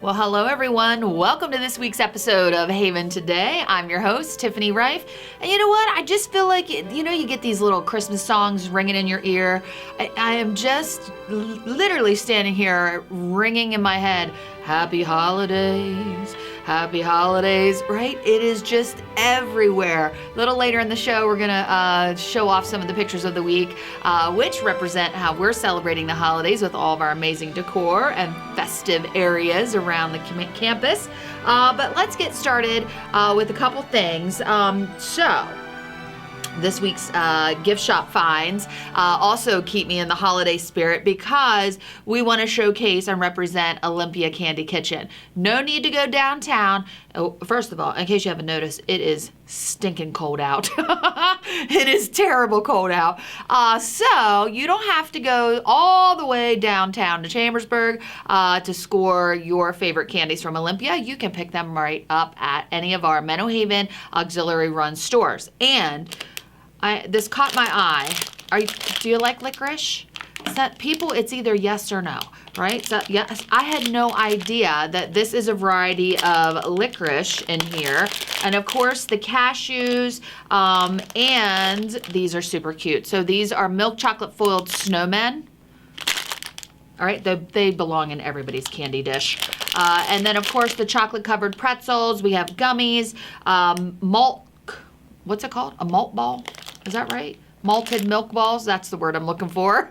Well, hello everyone. Welcome to this week's episode of Haven Today. I'm your host, Tiffany Reif. And you know what? I just feel like, you get these little Christmas songs ringing in your ear. I am just literally standing here ringing in my head, Happy Holidays, Happy Holidays, right? It is just everywhere. A little later in the show, we're gonna show off some of the pictures of the week, which represent how we're celebrating the holidays with all of our amazing decor and festive areas around the campus. But let's get started with a couple things. This week's gift shop finds also keep me in the holiday spirit because we want to showcase and represent Olympia Candy Kitchen. No need to go downtown. Oh, first of all, in case you haven't noticed, it is stinking cold out. It is terrible cold out. So you don't have to go all the way downtown to Chambersburg to score your favorite candies from Olympia. You can pick them right up at any of our Menno Haven auxiliary run stores. And this caught my eye. Do you like licorice? It's either yes or no, right? So yes, I had no idea that this is a variety of licorice in here. And of course the cashews, and these are super cute. So these are milk chocolate foiled snowmen. All right, they belong in everybody's candy dish. And then of course the chocolate covered pretzels. We have gummies, what's it called? A malt ball? Is that right? Malted milk balls, that's the word I'm looking for.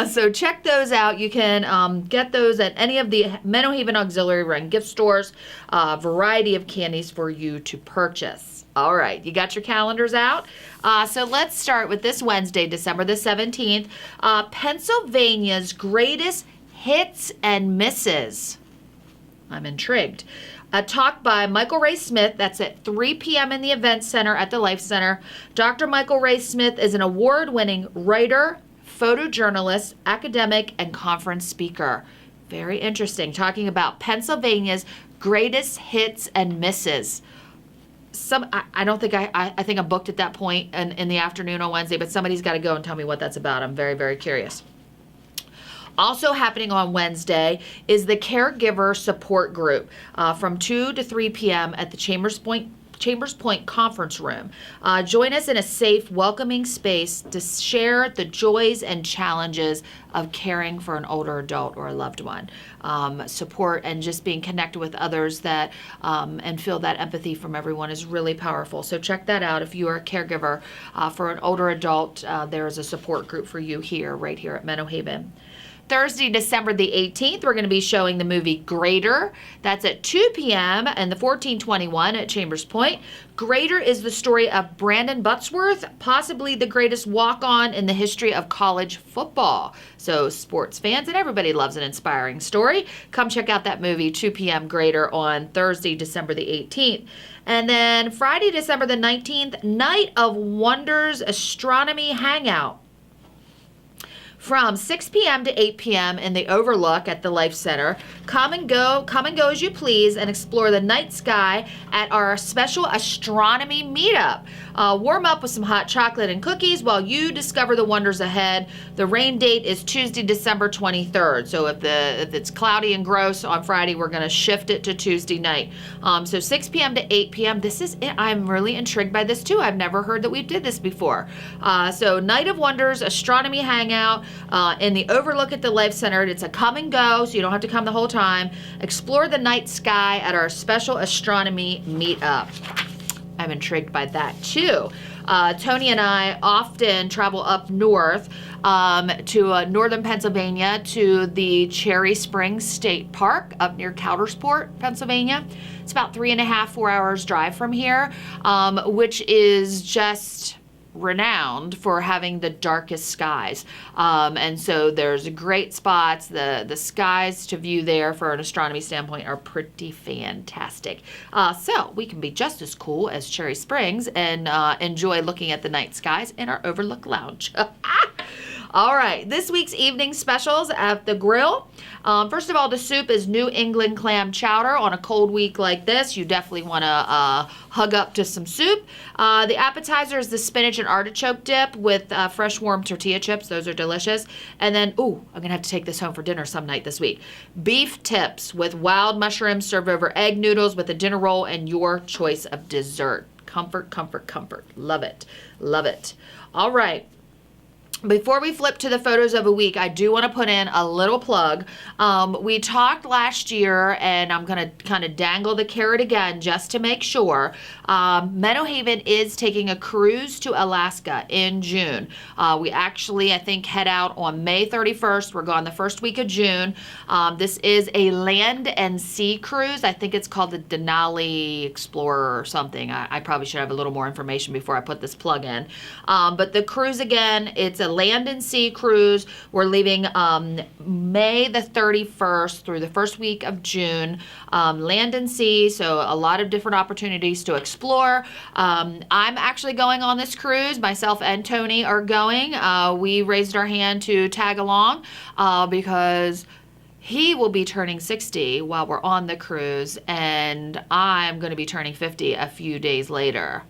So check those out. You can get those at any of the Menno Haven Auxiliary Run gift stores. Variety of candies for you to purchase. All right, you got your calendars out? So let's start with this Wednesday, December the 17th. Pennsylvania's greatest hits and misses. I'm intrigued. A talk by Michael Ray Smith, that's at 3 p.m. in the Event Center at the Life Center. Dr. Michael Ray Smith is an award-winning writer, photojournalist, academic, and conference speaker. Very interesting, talking about Pennsylvania's greatest hits and misses. I don't think I think I'm booked at that point in the afternoon on Wednesday, but somebody's got to go and tell me what that's about. I'm very, very curious. Also happening on Wednesday is the Caregiver Support Group from 2 to 3 p.m. at the Chambers Point Conference Room. Join us in a safe, welcoming space to share the joys and challenges of caring for an older adult or a loved one. Support and just being connected with others that and feel that empathy from everyone is really powerful. So check that out. If you are a caregiver for an older adult, there is a support group for you right here at Menno Haven. Thursday, December the 18th, we're going to be showing the movie Greater. That's at 2 p.m. and the 1421 at Chambers Point. Greater is the story of Brandon Buttsworth, possibly the greatest walk-on in the history of college football. So sports fans and everybody loves an inspiring story. Come check out that movie, 2 p.m. Greater on Thursday, December the 18th. And then Friday, December the 19th, Night of Wonders Astronomy Hangout. From 6 p.m. to 8 p.m. in the Overlook at the Life Center. Come and go as you please and explore the night sky at our special astronomy meetup. Warm up with some hot chocolate and cookies while you discover the wonders ahead. The rain date is Tuesday, December 23rd. So if it's cloudy and gross on Friday, we're going to shift it to Tuesday night. So 6 p.m. to 8 p.m. This is it. I'm really intrigued by this too. I've never heard that we did this before. So Night of Wonders Astronomy Hangout. In the Overlook at the Life Center. It's a come and go, so you don't have to come the whole time. Explore the night sky at our special astronomy meetup. I'm intrigued by that too. Tony and I often travel up north to northern Pennsylvania to the Cherry Springs State Park up near Coudersport, Pennsylvania. It's about 4 hours drive from here, which is just renowned for having the darkest skies. And so there's great spots. The skies to view there for an astronomy standpoint are pretty fantastic. So we can be just as cool as Cherry Springs and enjoy looking at the night skies in our Overlook Lounge. All right, this week's evening specials at the grill. First of all, the soup is New England clam chowder. On a cold week like this, you definitely want to hug up to some soup. The appetizer is the spinach and artichoke dip with fresh warm tortilla chips. Those are delicious. And then, ooh, I'm going to have to take this home for dinner some night this week. Beef tips with wild mushrooms served over egg noodles with a dinner roll and your choice of dessert. Comfort, comfort, comfort. Love it. Love it. All right. Before we flip to the photos of a week, I do want to put in a little plug. We talked last year, and I'm going to kind of dangle the carrot again just to make sure. Meadow Haven is taking a cruise to Alaska in June. We actually, I think, head out on May 31st. We're gone the first week of June. This is a land and sea cruise. I think it's called the Denali Explorer or something. I probably should have a little more information before I put this plug in. But the cruise, again, it's a land and sea cruise. We're leaving May the 31st through the first week of June. Land and sea, so a lot of different opportunities to explore. I'm actually going on this cruise. Myself and Tony are going. We raised our hand to tag along because he will be turning 60 while we're on the cruise, and I'm going to be turning 50 a few days later.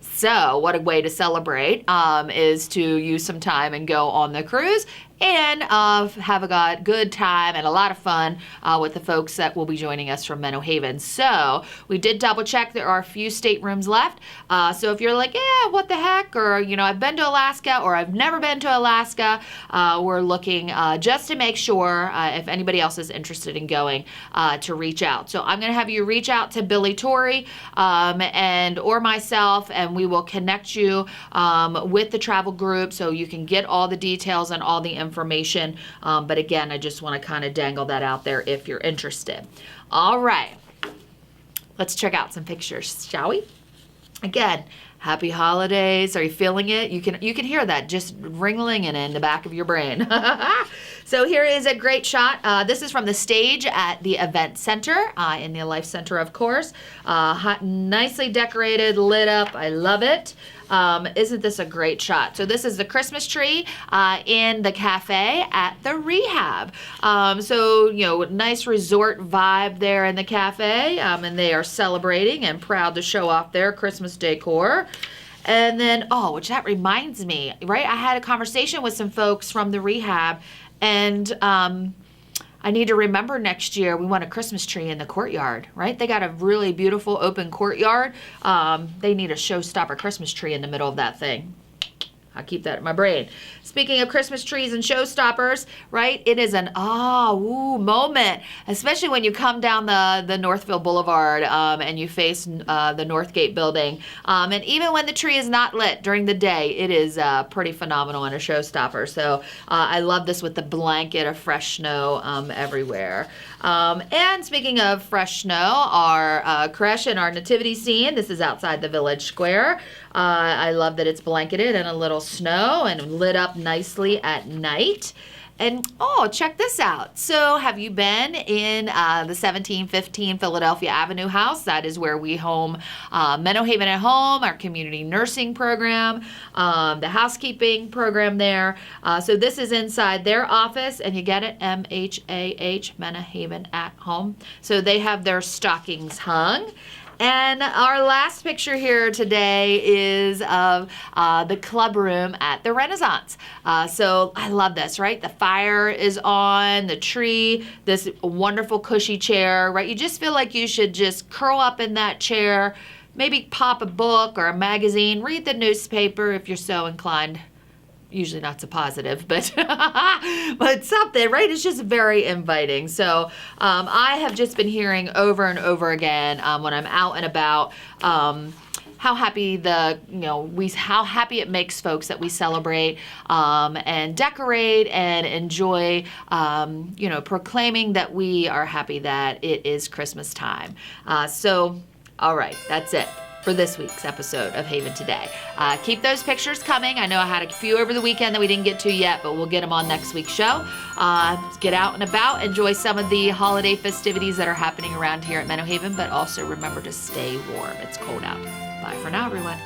So what a way to celebrate is to use some time and go on the cruise and have a good time and a lot of fun with the folks that will be joining us from Meadow Haven. So we did double check. There are a few staterooms left. So if you're like, yeah, what the heck? Or, you know, I've been to Alaska or I've never been to Alaska. We're looking just to make sure if anybody else is interested in going to reach out. So I'm going to have you reach out to Billy Torrey or myself, and we will connect you with the travel group so you can get all the details and all the information. But again, I just want to kind of dangle that out there if you're interested. All right, let's check out some pictures, shall we? Again, happy holidays. Are you feeling it? You can hear that just ringling in the back of your brain. So here is a great shot. This is from the stage at the event center, in the Life Center, of course. Nicely decorated, lit up. I love it. Isn't this a great shot? So this is the Christmas tree in the cafe at the Rehab. So, you know, nice resort vibe there in the cafe, and they are celebrating and proud to show off their Christmas decor. And then, which that reminds me, right? I had a conversation with some folks from the Rehab, and I need to remember next year we want a Christmas tree in the courtyard, right? They got a really beautiful open courtyard. They need a showstopper Christmas tree in the middle of that thing. I keep that in my brain. Speaking of Christmas trees and showstoppers, right? It is an moment, especially when you come down the Northville Boulevard and you face the Northgate building. And even when the tree is not lit during the day, it is pretty phenomenal and a showstopper. So I love this with the blanket of fresh snow everywhere. And speaking of fresh snow, our creche and our nativity scene, this is outside the village square. I love that it's blanketed in a little snow and lit up nicely at night. And check this out. So have you been in the 1715 Philadelphia Avenue house? That is where we home Meadow Haven at Home, our community nursing program, the housekeeping program there. So this is inside their office, and you get it, MHAH, Meadow Haven at Home. So they have their stockings hung. And our last picture here today is of the club room at the Renaissance. So I love this, right? The fire is on, the tree, this wonderful cushy chair, right? You just feel like you should just curl up in that chair, maybe pop a book or a magazine, read the newspaper if you're so inclined. Usually not so positive, but but something, right? It's just very inviting. So I have just been hearing over and over again when I'm out and about how happy how happy it makes folks that we celebrate and decorate and enjoy, proclaiming that we are happy that it is Christmas time. So, all right, that's it for this week's episode of Haven Today. Keep those pictures coming. I know I had a few over the weekend that we didn't get to yet, but we'll get them on next week's show. Get out and about, enjoy some of the holiday festivities that are happening around here at Meadow Haven, but also remember to stay warm. It's cold out. Bye for now, everyone.